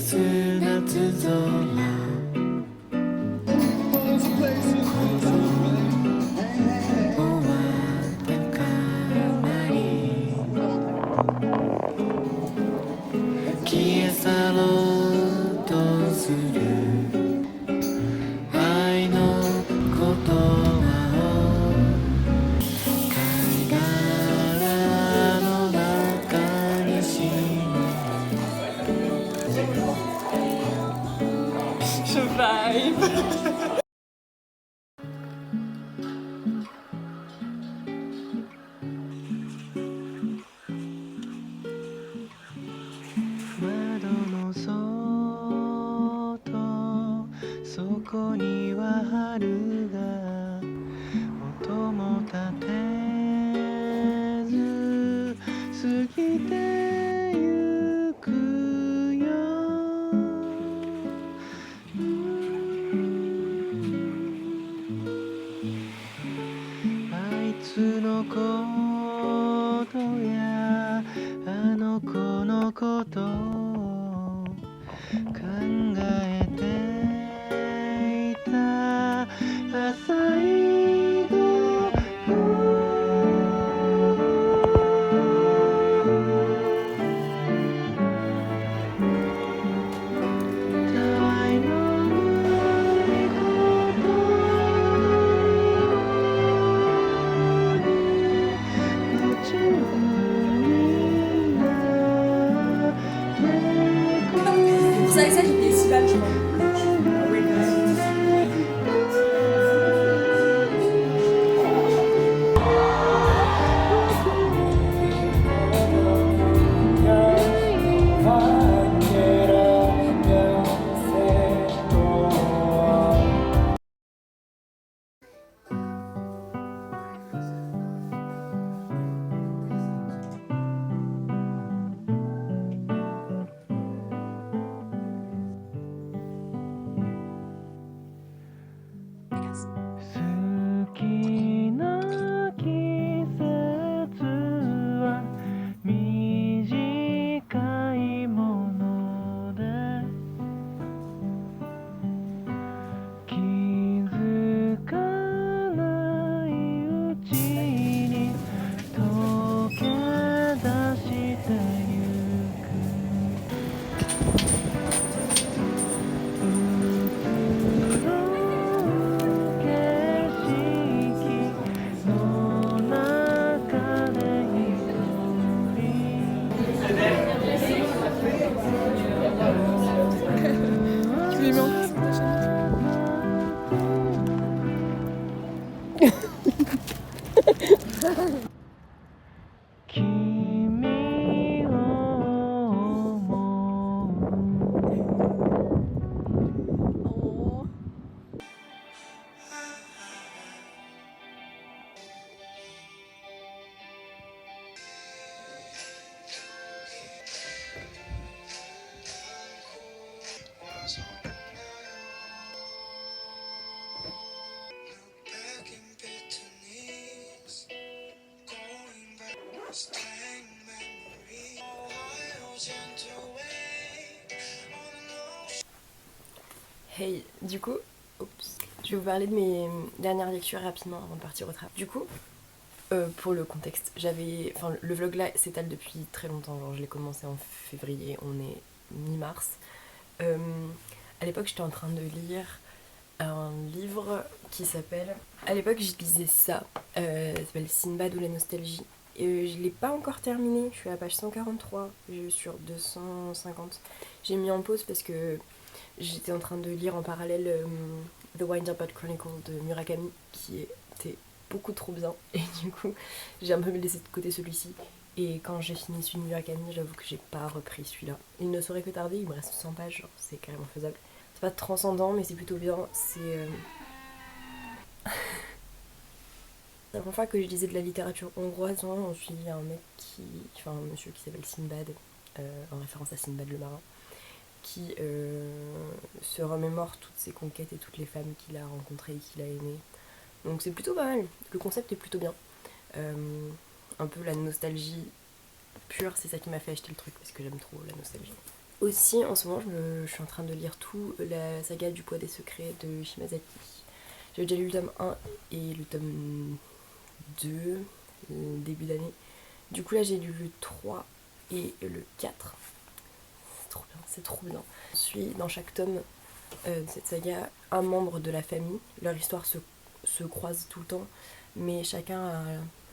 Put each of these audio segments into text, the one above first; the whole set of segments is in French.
す夏空消え去ろうとする愛の言葉を貝殻の中にしJe vibe.窓の外そこには春が音も立てず過ぎてゆくよあいつのことやあの子のことを考えていた朝いごたわいのないこと夢中になってこ C'est pour ça que ça, j'étais si mal, je crois. Vegas. 好きな季節は短いもので気づかないうちに溶け出してゆく移ろう景色の中で一人 Tu lui mets encore sur ta chaîne? 君を思う Oh. Hey, du coup, oups, je vais vous parler de mes dernières lectures rapidement avant de partir au travail. Du coup, pour le contexte, le vlog là s'étale depuis très longtemps, genre je l'ai commencé en février, on est mi-mars. À l'époque, j'étais en train de lire un livre qui s'appelle... À l'époque, je lisais ça, ça s'appelle Sinbad ou la nostalgie. Et je l'ai pas encore terminé, je suis à la page 143, je suis sur 250. J'ai mis en pause parce que j'étais en train de lire en parallèle The Wind-Up Chronicle de Murakami, qui était beaucoup trop bien, et du coup j'ai un peu laissé de côté celui-ci. Et quand j'ai fini celui de Murakami, j'avoue que j'ai pas repris celui-là. Il ne saurait que tarder, il me reste 100 pages, genre, c'est carrément faisable. C'est pas transcendant, mais c'est plutôt bien. C'est la première fois que je lisais de la littérature hongroise, on suivait un monsieur qui s'appelle Sinbad, en référence à Sinbad le marin, qui se remémore toutes ses conquêtes et toutes les femmes qu'il a rencontrées et qu'il a aimées. Donc c'est plutôt pas mal, le concept est plutôt bien. Un peu la nostalgie pure, c'est ça qui m'a fait acheter le truc, parce que j'aime trop la nostalgie. Aussi, en ce moment, je suis en train de lire tout la saga du poids des secrets de Shimazaki. J'ai déjà lu le tome 1 et le tome 2, début d'année. Du coup, là, j'ai lu le 3 et le 4. C'est trop bien, c'est trop bien. Je suis dans chaque tome de cette saga un membre de la famille. Leur histoire se croise tout le temps, mais chacun a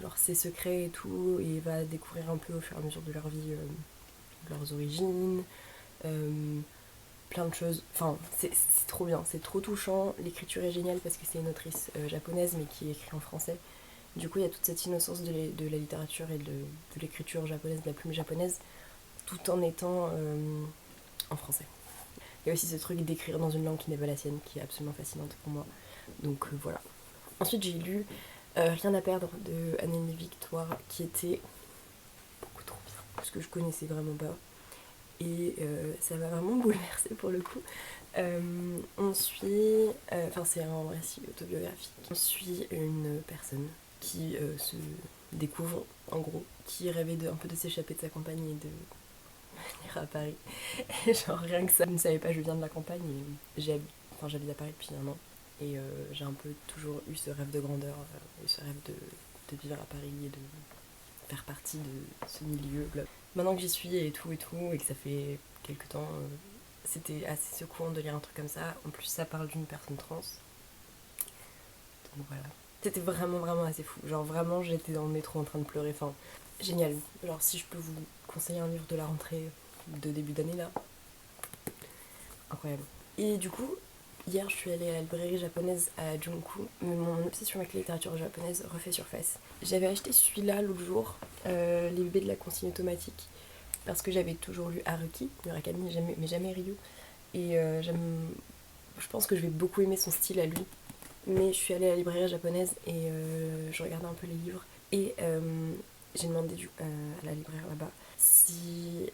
genre, ses secrets et tout, et va découvrir un peu au fur et à mesure de leur vie leurs origines, plein de choses. Enfin, c'est trop bien, c'est trop touchant. L'écriture est géniale parce que c'est une autrice japonaise mais qui écrit en français. Du coup, il y a toute cette innocence de la littérature et de l'écriture japonaise, de la plume japonaise, tout en étant en français. Il y a aussi ce truc d'écrire dans une langue qui n'est pas la sienne, qui est absolument fascinante pour moi. Donc voilà. Ensuite, j'ai lu Rien à perdre de Annemie Victoire, qui était beaucoup trop bien, parce que je connaissais vraiment pas. Et ça m'a vraiment bouleversée pour le coup. On suit, enfin c'est un récit autobiographique. On suit une personne qui se découvre, en gros, qui rêvait un peu de s'échapper de sa campagne et de venir à Paris. Et genre rien que ça, je ne savais pas, je viens de la campagne et j'habite à Paris depuis un an. Et j'ai un peu toujours eu ce rêve de grandeur, et ce rêve de vivre à Paris et de faire partie de ce milieu. Maintenant que j'y suis et tout, et que ça fait quelques temps, c'était assez secouant de lire un truc comme ça. En plus, ça parle d'une personne trans. Donc voilà. C'était vraiment, vraiment assez fou. Genre vraiment, j'étais dans le métro en train de pleurer. Enfin, génial. Genre si je peux vous conseiller un livre de la rentrée de début d'année là. Incroyable. Et du coup, hier je suis allée à la librairie japonaise à Junku, mais mon obsession avec la littérature japonaise refait surface. J'avais acheté celui-là l'autre jour, Les bébés de la consigne automatique, parce que j'avais toujours lu Haruki, Murakami, mais jamais Ryu. Et je pense que je vais beaucoup aimer son style à lui. Mais je suis allée à la librairie japonaise et je regardais un peu les livres. Et j'ai demandé à la libraire là-bas si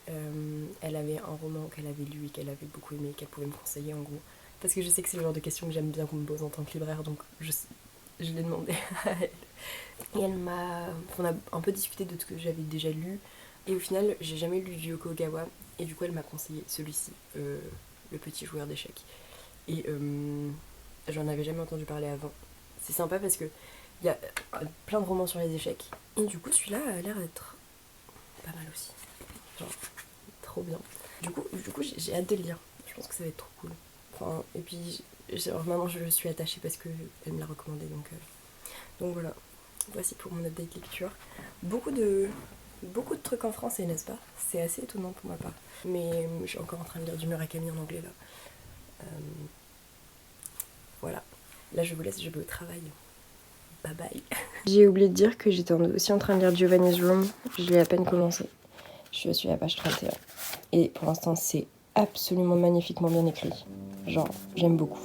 elle avait un roman qu'elle avait lu et qu'elle avait beaucoup aimé, qu'elle pouvait me conseiller en gros. Parce que je sais que c'est le genre de questions que j'aime bien qu'on me pose en tant que libraire, donc je l'ai demandé à elle. Et on a un peu discuté de ce que j'avais déjà lu. Et au final, j'ai jamais lu Yoko Ogawa. Et du coup, elle m'a conseillé celui-ci, Le petit joueur d'échecs. Et j'en avais jamais entendu parler avant. C'est sympa parce que il y a plein de romans sur les échecs. Et du coup, celui-là a l'air d'être pas mal aussi. Genre, trop bien. Du coup j'ai hâte de le lire. Je pense que ça va être trop cool. Enfin, et puis, maintenant, je suis attachée parce qu'elle me l'a recommandé. Donc voilà. Voici pour mon update lecture. Beaucoup de trucs en français, n'est-ce pas? C'est assez étonnant pour ma part. Mais je suis encore en train de lire du Murakami en anglais là. Voilà. Là, je vous laisse, je vais au travail. Bye bye. J'ai oublié de dire que j'étais aussi en train de lire Giovanni's Room. Je l'ai à peine commencé. Je suis à la page 31. Et pour l'instant, c'est absolument magnifiquement bien écrit. Genre, j'aime beaucoup.